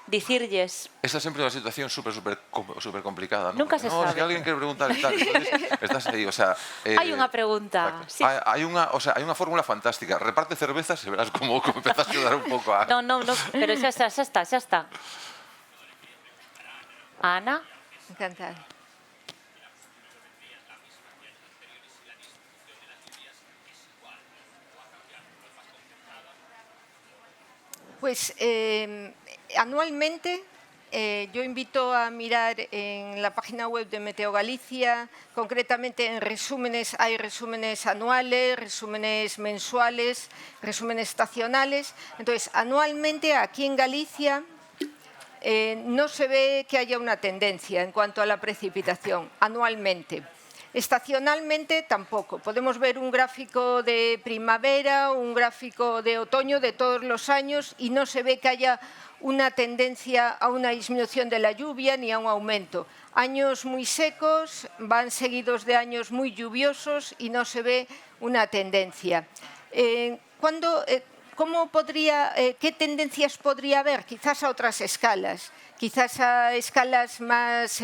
Speaker 1: dicirlles?
Speaker 4: Esa é sempre unha situación super complicada, ¿no?
Speaker 1: Nunca se
Speaker 4: no,
Speaker 1: sabe.
Speaker 4: Es que alguén quere preguntar e tal, entonces estás aí, o sea...
Speaker 1: Hai unha pregunta. Sí.
Speaker 4: Hai unha fórmula fantástica. Reparte cervezas e verás como empezas a dar un pouco a...
Speaker 1: Non, pero xa está. Ana?
Speaker 5: Encantada. Pues anualmente yo invito a mirar en la página web de Meteo Galicia, concretamente en resúmenes, hay resúmenes anuales, resúmenes mensuales, resúmenes estacionales. Entonces, anualmente aquí en Galicia no se ve que haya una tendencia en cuanto a la precipitación, anualmente. Estacionalmente tampoco. Podemos ver un gráfico de primavera, un gráfico de otoño de todos los años y no se ve que haya una tendencia a una disminución de la lluvia ni a un aumento. Años muy secos van seguidos de años muy lluviosos y no se ve una tendencia. ¿Qué tendencias podría haber? Quizás a otras escalas, quizás a escalas más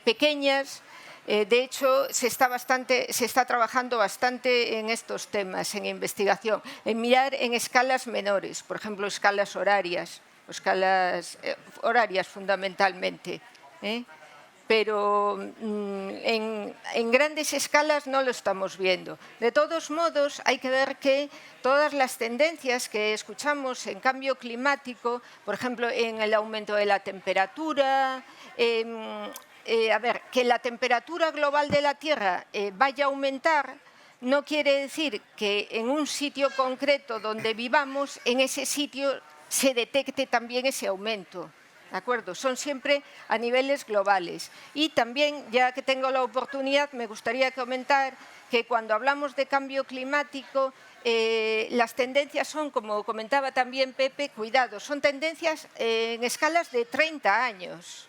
Speaker 5: pequeñas. De hecho, se está trabajando bastante en estos temas, en investigación, en mirar en escalas menores, por ejemplo, escalas horarias fundamentalmente. Pero en grandes escalas no lo estamos viendo. De todos modos, hay que ver que todas las tendencias que escuchamos en cambio climático, por ejemplo, en el aumento de la temperatura, que la temperatura global de la Tierra vaya a aumentar, no quiere decir que en un sitio concreto donde vivamos, en ese sitio se detecte también ese aumento. ¿De acuerdo? Son siempre a niveles globales. Y también, ya que tengo la oportunidad, me gustaría comentar que cuando hablamos de cambio climático, las tendencias son, como comentaba también Pepe, cuidado, son tendencias en escalas de 30 años.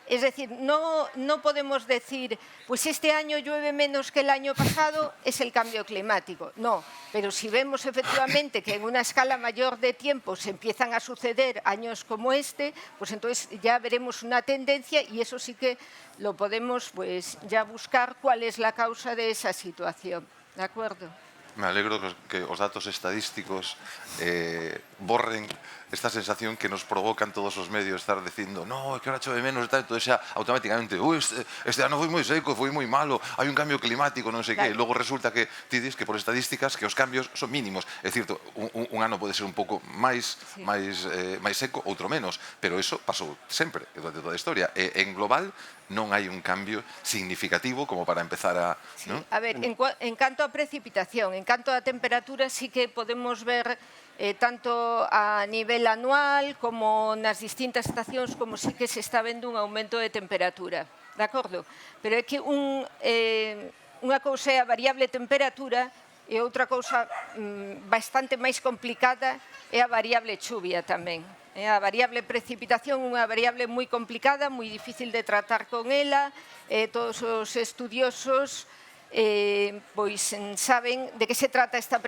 Speaker 5: Es decir, no podemos decir, pues este año llueve menos que el año pasado, es el cambio climático. No, pero si vemos efectivamente que en una escala mayor de tiempo se empiezan a suceder años como este, pues entonces ya veremos una tendencia y eso sí que lo podemos pues ya buscar cuál es la causa de esa situación. ¿De acuerdo?
Speaker 4: Me alegro que os datos estadísticos borren esta sensación que nos provocan todos os medios estar dicindo no, é que ahora chove menos e tal, entón xa automáticamente este ano foi moi seco, foi moi malo, hai un cambio climático, non sei que, logo resulta que ti dis que por estadísticas que os cambios son mínimos, é certo, un ano pode ser un pouco máis seco, outro menos, pero eso pasou sempre durante toda a historia, e en global non hai un cambio significativo como para empezar a...
Speaker 5: Sí.
Speaker 4: ¿no?
Speaker 5: A ver, en canto a precipitación, en canto a temperatura, sí que podemos ver tanto a nivel anual como nas distintas estacións, como sí que se está vendo un aumento de temperatura, de acordo? Pero é que unha cousa é a variable temperatura e outra cousa bastante máis complicada é a variable chuvia tamén. A variable precipitación é unha variable moi complicada, moi difícil de tratar con ela, todos os estudiosos pois saben de que se trata esta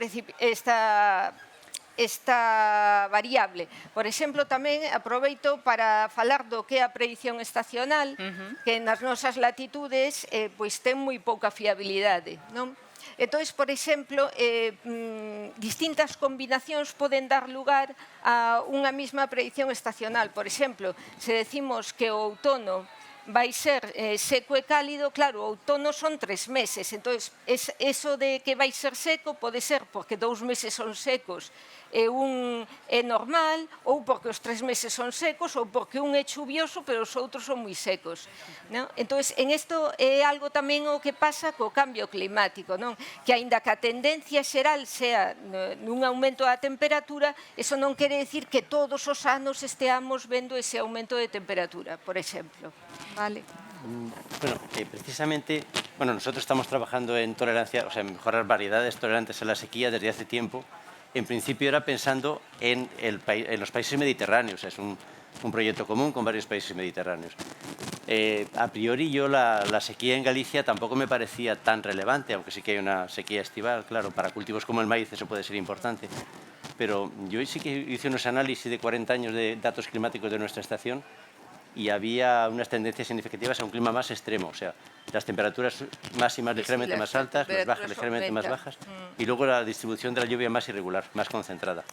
Speaker 5: variable. Por exemplo, tamén aproveito para falar do que é a predición estacional, que nas nosas latitudes pois ten moi pouca fiabilidade, non? Entón, por exemplo, distintas combinacións poden dar lugar a unha mesma predición estacional. Por exemplo, se decimos que o outono vai ser seco e cálido, claro, o outono son 3 meses, entón, eso de que vai ser seco pode ser porque 2 meses son secos e un é normal, ou porque os 3 meses son secos, ou porque un é chuvioso, pero os outros son moi secos. Non? Entón, en isto é algo tamén o que pasa co cambio climático, non? Que aínda que a tendencia xeral sea nun aumento da temperatura, eso non quere decir que todos os anos esteamos vendo ese aumento de temperatura, por exemplo. Vale.
Speaker 7: Bueno, precisamente, nosotros estamos trabajando en tolerancia, o sea, en mejorar variedades tolerantes a la sequía desde hace tiempo. En principio era pensando en los países mediterráneos, es un proyecto común con varios países mediterráneos. A priori yo la sequía en Galicia tampoco me parecía tan relevante, aunque sí que hay una sequía estival, claro, para cultivos como el maíz eso puede ser importante. Pero yo sí que hice unos análisis de 40 años de datos climáticos de nuestra estación y había unas tendencias significativas a un clima más extremo, o sea, las temperaturas máximas ligeramente más altas, las bajas ligeramente más bajas, y luego la distribución de la lluvia más irregular, más concentrada.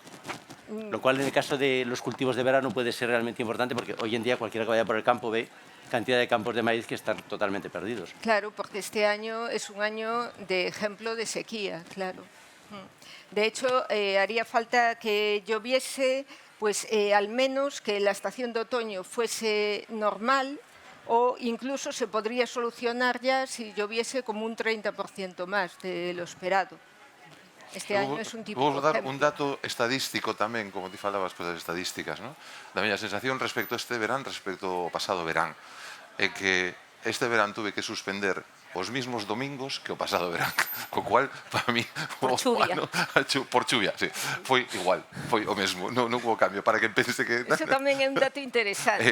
Speaker 7: Lo cual en el caso de los cultivos de verano puede ser realmente importante porque hoy en día cualquiera que vaya por el campo ve cantidad de campos de maíz que están totalmente perdidos.
Speaker 5: Claro, porque este año es un año de ejemplo de sequía, claro. De hecho, haría falta que lloviese, pues al menos que la estación de otoño fuese normal o incluso se podría solucionar ya si lloviese como un 30% más de lo esperado. Este año es un tipo
Speaker 4: Vou dar
Speaker 5: ejemplo.
Speaker 4: un dato estadístico tamén, como ti falabas das estadísticas, ¿no? Da miña sensación respecto a este verán, respecto ao pasado verán, é que este verán tuve que suspender os mismos domingos que o pasado verán, co cual, para mí,
Speaker 1: Por chuvia.
Speaker 4: por chuvia, sí, foi igual, foi o mesmo, non hubo cambio, para que pense que...
Speaker 5: Eso tamén é un dato interesante.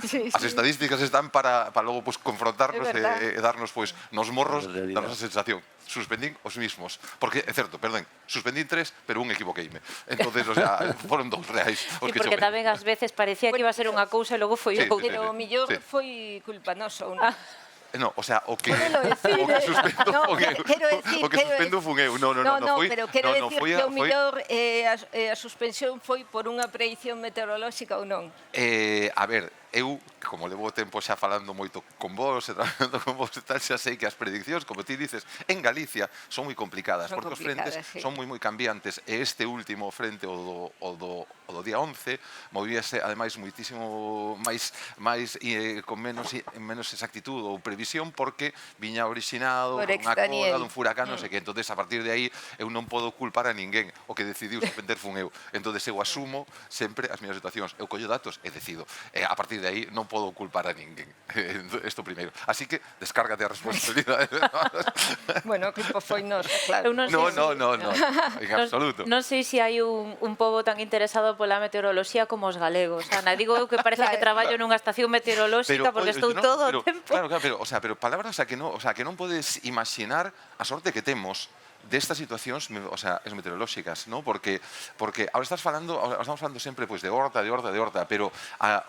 Speaker 5: Sí,
Speaker 4: As
Speaker 5: sí.
Speaker 4: estadísticas están para logo pues, confrontarnos
Speaker 5: É verdad.
Speaker 4: e darnos pues, nos morros
Speaker 7: Na realidade.
Speaker 4: da nosa sensación. Suspendín os mismos. Porque, é certo, perdón, suspendín 3, pero un equivoqueime. Entonces, o sea, foron 2 reais os
Speaker 1: Sí,
Speaker 4: que
Speaker 1: porque
Speaker 4: chove.
Speaker 1: tamén ás veces parecía que iba a ser unha cousa e logo foi
Speaker 4: Sí,
Speaker 1: outra.
Speaker 5: Pero o millor
Speaker 4: Sí.
Speaker 5: foi culpa nosa ou non?
Speaker 4: No, o sea, o que
Speaker 5: decir,
Speaker 4: o que suspendo
Speaker 5: no,
Speaker 4: fun eu.
Speaker 5: quero decir,
Speaker 4: O que suspendo fun eu. No, foi,
Speaker 5: pero quero decir
Speaker 4: foi
Speaker 5: que o millor a suspensión foi por unha predicción meteorolóxica ou non?
Speaker 4: A ver, eu, como levo tempo xa falando moito con vos e traballando con vos e tal, xa sei que as prediccións, como ti dices, en Galicia son moi complicadas,
Speaker 5: Son
Speaker 4: porque os frentes
Speaker 5: complicadas, sí.
Speaker 4: son moi cambiantes, e este último frente, o do día 11, movíase, ademais, moitísimo máis con menos exactitud ou previsión, porque viña orixinado
Speaker 5: Por
Speaker 4: por unha
Speaker 5: Extaniel.
Speaker 4: cola dun furacán, non sei que, entonces a partir de aí eu non podo culpar a ninguén, o que decidiu suspender fun eu, entonces eu asumo sempre as miñas situacións, eu collo datos e decido, a partir de aí non podo culpar a ninguén, isto primeiro, así que descárgate a responsabilidade.
Speaker 5: Bueno, que foi noso, claro.
Speaker 1: Eu non sei
Speaker 4: No,
Speaker 1: se-
Speaker 4: en absoluto.
Speaker 1: Non sei se hai un pobo tan interesado pola meteoroloxía como os galegos. Ana, digo eu que parece que traballo nunha estación meteorolóxica porque estou
Speaker 4: no,
Speaker 1: todo
Speaker 4: pero,
Speaker 1: o tempo.
Speaker 4: Claro, pero palabras que non podes imaginar a sorte que temos destas situacións, as meteorolóxicas, ¿no? Porque ahora estamos falando sempre pues, de horta, pero a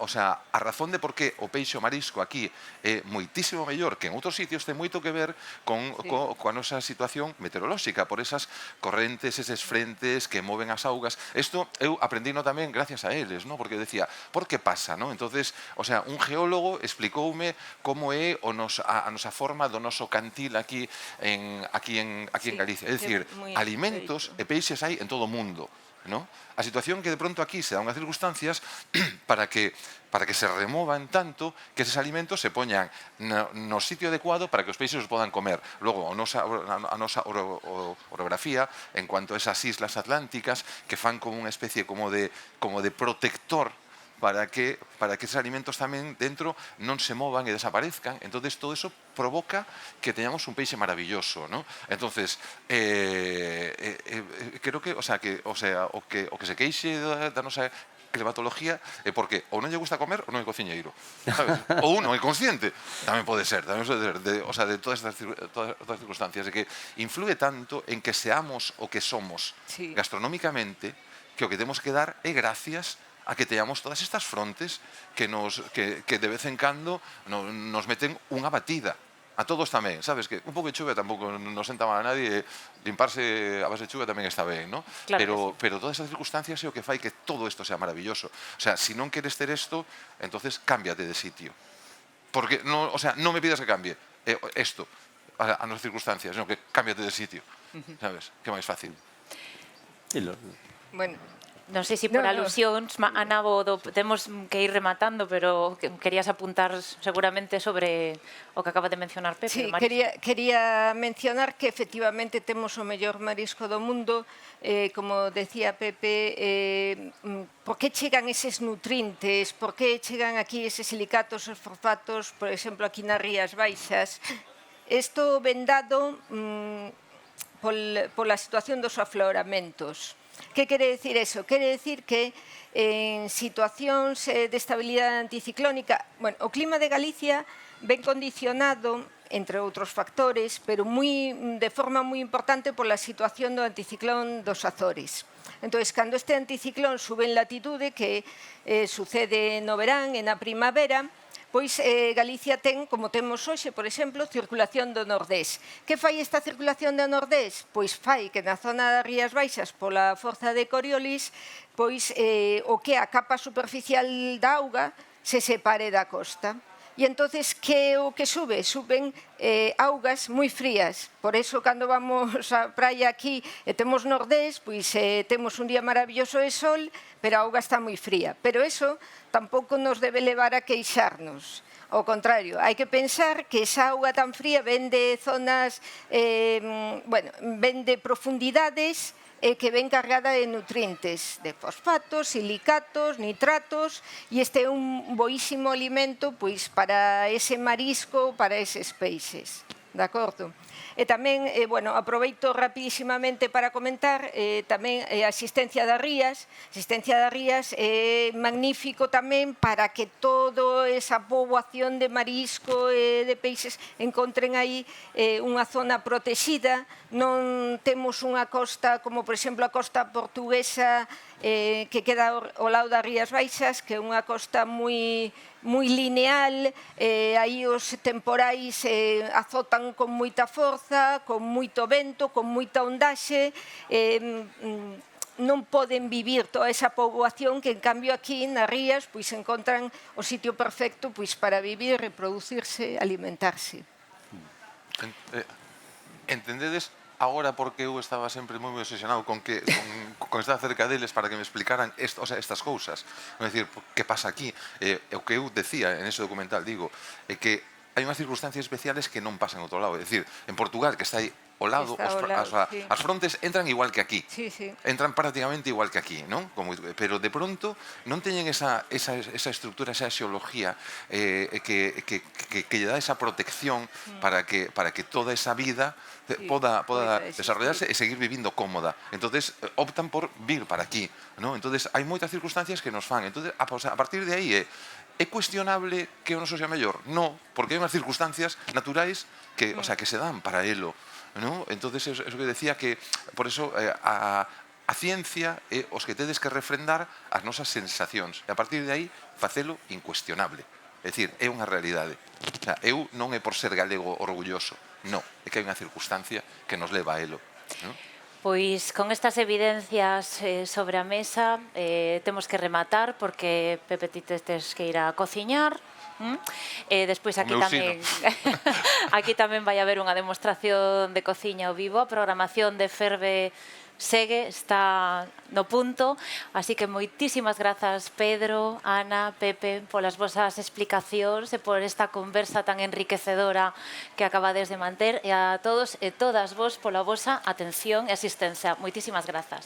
Speaker 4: razón de por que o peixe o marisco aquí é moitísimo mellor que en outros sitios ten moito que ver coa nosa situación meteorolóxica, por esas correntes, eses frentes que moven as augas. Isto eu aprendino tamén gracias a eles, ¿no? Porque decía, por que pasa, ¿no? Entonces, un geólogo explicoume como é a nosa forma do noso cantil aquí en Galicia. É dicir, alimentos e peixes hai en todo o mundo, ¿no? A situación que de pronto aquí se dan unhas circunstancias para que se removan tanto que eses alimentos se poñan no sitio adecuado para que os peixes os podan comer. Logo, a nosa orografía en cuanto a esas islas atlánticas que fan como unha especie como de protector para que esos alimentos tamén dentro non se movan e desaparezcan. Entonces todo eso provoca que teñamos un peixe maravilloso, ¿no? Entonces creo que o que se queixe da nosa climatología é porque ou non lle gusta comer ou non é cociñeiro, sabes? Ou non é consciente, tamén pode ser, de todas estas circunstancias, de que influe tanto en que seamos o que somos gastronómicamente, que o que temos que dar é gracias a que teñamos todas estas frontes que de vez en cando nos meten unha batida. A todos tamén, sabes? Que un pouco de chuvia tampouco nos senta mal a nadie, limparse a base de chuvia tamén está ben, ¿no?
Speaker 1: Claro
Speaker 4: Pero todas esas circunstancias é o que fai que todo isto sea maravilloso. O sea, si non queres ter isto, entonces cámbiate de sitio. Porque, no, o sea, non me pidas que cambie esto a nas circunstancias, sino que cámbiate de sitio, sabes? Que é máis fácil.
Speaker 5: Bueno,
Speaker 1: Non sei se por
Speaker 5: No, no.
Speaker 1: alusións, Ana Bodo, temos que ir rematando, pero querías apuntar seguramente sobre o que acaba de mencionar Pepe.
Speaker 5: sí,
Speaker 1: Marisco.
Speaker 5: quería mencionar que efectivamente temos o mellor marisco do mundo, como decía Pepe, por que chegan eses nutrientes, por que chegan aquí eses silicatos, os fosfatos, por exemplo, aquí nas Rías Baixas. Isto ven dado pola situación dos afloramentos. Que quere decir eso? Quere decir que en situacións de estabilidade anticiclónica, bueno, o clima de Galicia ven condicionado, entre outros factores, pero de forma moi importante pola situación do anticiclón dos Azores. Entón, cando este anticiclón sube en latitude, que sucede no verán e na primavera, pois Galicia ten, como temos hoxe, por exemplo, circulación do Nordés. Que fai esta circulación do Nordés? Pois fai que na zona das Rías Baixas, pola forza de Coriolis, pois o que a capa superficial da auga se separe da costa. E entonces, que o que sube? Suben augas moi frías. Por eso, cando vamos á praia aquí e temos nordés, pois temos un día maravilloso de sol, pero a auga está moi fría. Pero eso tampouco nos debe levar a queixarnos. Ao contrario, hai que pensar que esa auga tan fría ven de zonas, ven de profundidades que ven cargada de nutrientes, de fosfatos, silicatos, nitratos, e este é un boísimo alimento pois para ese marisco, para eses peixes. De acordo? E tamén, aproveito rapidísimamente para comentar tamén a asistencia das rías. A asistencia das rías é magnífico tamén para que toda esa poboación de marisco e de peixes encontren aí unha zona protexida. Non temos unha costa como, por exemplo, a costa portuguesa que queda ao lado das Rías Baixas, que é unha costa moi lineal, aí os temporais azotan con moita forza, con moito vento, con moita ondaxe, non poden vivir toda esa poboación que, en cambio, aquí nas rías pois encontran o sitio perfecto pois para vivir, reproducirse, alimentarse.
Speaker 4: Entendedes agora porque eu estaba sempre moi obsesionado con estar cerca deles para que me explicaran estas cousas. É dicir, que pasa aquí? O que eu decía en ese documental, digo, é que hai unhas circunstancias especiales que non pasan ao outro lado. É dicir, en Portugal, que está aí ao lado, as frontes entran igual que aquí. Entran prácticamente igual que aquí, non? Pero de pronto non teñen esa estructura, esa xeología que lle dá esa protección para que toda esa vida poda desarrollarse e seguir vivindo cómoda. Entonces optan por vir para aquí, non? Entonces hai moitas circunstancias que nos fan. Entonces, a partir de aí é cuestionable que o noso sea mellor? No, porque hai unhas circunstancias naturais que se dan para elo. ¿No? Entonces, eso que decía que, por eso, a ciencia é os que tedes que refrendar as nosas sensacións. E a partir de aí, facelo incuestionable. É dicir, é unha realidade. O sea, eu non é por ser galego orgulloso, non. É que hai unha circunstancia que nos leva a elo. ¿No?
Speaker 1: Pois con estas evidencias sobre a mesa temos que rematar porque Pepe ti tes que ir a cociñar. Despois aquí tamén vai haber unha demostración de cociña ao vivo. A programación de Ferve segue, está no punto, así que moitísimas grazas Pedro, Ana, Pepe polas vosas explicacións e por esta conversa tan enriquecedora que acabades de manter, e a todos e todas vos pola vosa atención e asistencia. Moitísimas grazas.